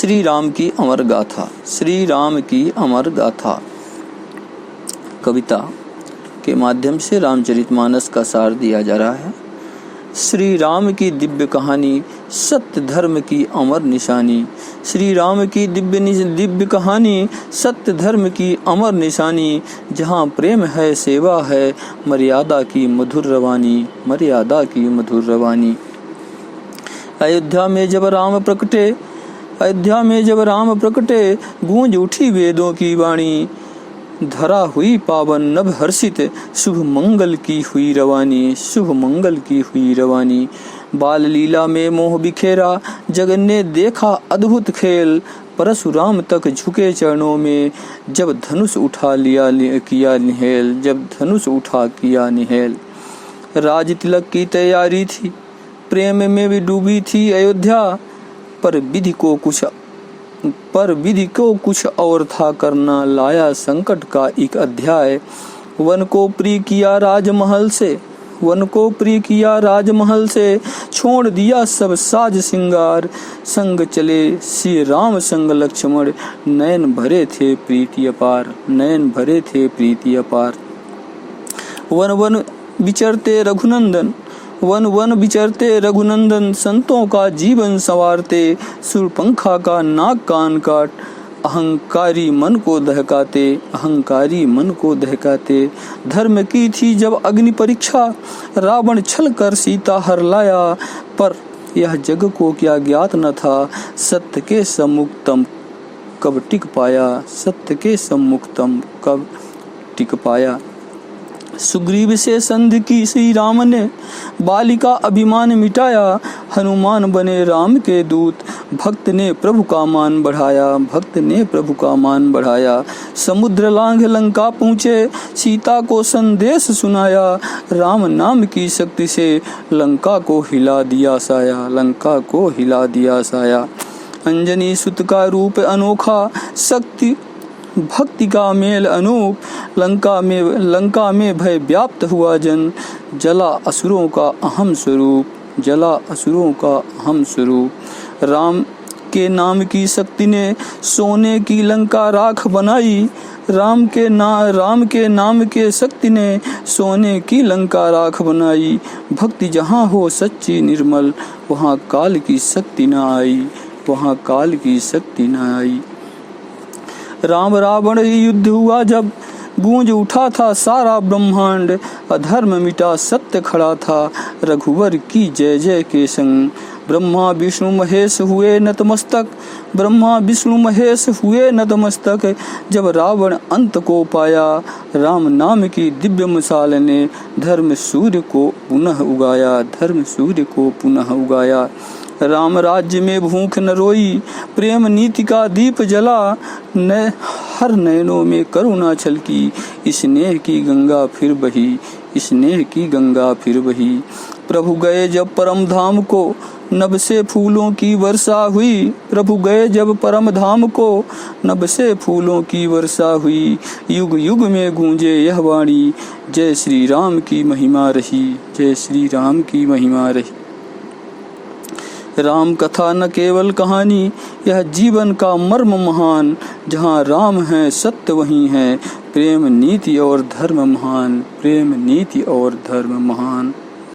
श्री राम की अमर गाथा। श्री राम की अमर गाथा कविता के माध्यम से रामचरितमानस का सार दिया जा रहा है। श्री राम की दिव्य कहानी, सत्य धर्म की अमर निशानी। श्री राम की दिव्य कहानी, सत्य धर्म की अमर निशानी। जहाँ प्रेम है, सेवा है, मर्यादा की मधुर रवानी, मर्यादा की मधुर रवानी। अयोध्या में जब राम प्रकटे, अयोध्या में जब राम प्रकटे, गूंज उठी वेदों की वाणी। धरा हुई पावन नभ हर्षित, शुभ मंगल की हुई रवानी, शुभ मंगल की हुई रवानी। बाल लीला में मोह बिखेरा, जग ने देखा अद्भुत खेल। परशुराम तक झुके चरणों में, जब धनुष उठा किया निहेल, जब धनुष उठा किया निहेल। राज तिलक की तैयारी थी, प्रेम में भी डूबी थी अयोध्या। पर विधि को कुछ और था करना, लाया संकट का एक अध्याय। वन को प्रिय किया राजमहल से, वन को प्रिय किया राजमहल से, छोड़ दिया सब साज सिंगार। संग चले श्री राम संग लक्ष्मण, नयन भरे थे प्रीति अपार, नयन भरे थे प्रीति अपार। वन वन विचरते रघुनंदन, वन वन विचरते रघुनंदन, संतों का जीवन संवारते। शूर्पणखा का नाक कान काट, अहंकारी मन को दहकाते, अहंकारी मन को दहकाते। धर्म की थी जब अग्नि परीक्षा, रावण छल कर सीता हर लाया। पर यह जग को क्या ज्ञात न था, सत्य के सम्मुख तम कब टिक पाया, सत्य के सम्मुख तम कब टिक पाया। सुग्रीव से संधि की श्री राम ने, बालिका अभिमान मिटाया। हनुमान बने राम के दूत, भक्त ने प्रभु का मान बढ़ाया, भक्त ने प्रभु का मान बढ़ाया। समुद्र लांघ लंका पहुँचे, सीता को संदेश सुनाया। राम नाम की शक्ति से लंका को हिला दिया साया, लंका को हिला दिया साया। अंजनी सुत का रूप अनोखा, शक्ति भक्ति का मेल अनूप। लंका में भय व्याप्त हुआ जन, जला असुरों का अहम स्वरूप, जला असुरों का अहम स्वरूप। राम के नाम की शक्ति ने सोने की लंका राख बनाई। राम के नाम के शक्ति ने सोने की लंका राख बनाई। भक्ति जहाँ हो सच्ची निर्मल, वहाँ काल की शक्ति न आई, वहाँ काल की शक्ति न आई। राम रावण युद्ध हुआ जब, गूंज उठा था सारा ब्रह्मांड। अधर्म मिटा सत्य खड़ा था, रघुवर की जय जय के संग। ब्रह्मा विष्णु महेश हुए नतमस्तक, ब्रह्मा विष्णु महेश हुए नतमस्तक। जब रावण अंत को पाया, राम नाम की दिव्य मिसाल ने धर्म सूर्य को पुनः उगाया, धर्म सूर्य को पुनः उगाया। राम राज्य में भूख न रोई, प्रेम नीति का दीप जला। हर नयनों में करुणा छलकी, स्नेह की गंगा फिर बही, स्नेह की गंगा फिर बही। प्रभु गए जब परम धाम को, नभ से फूलों की वर्षा हुई। प्रभु गए जब परम धाम को, नभ से फूलों की वर्षा हुई। युग युग में गूंजे यह वाणी, जय श्री राम की महिमा रही, जय श्री राम की महिमा रही। राम कथा न केवल कहानी, यह जीवन का मर्म महान। जहाँ राम है सत्य वहीं है, प्रेम नीति और धर्म महान, प्रेम नीति और धर्म महान।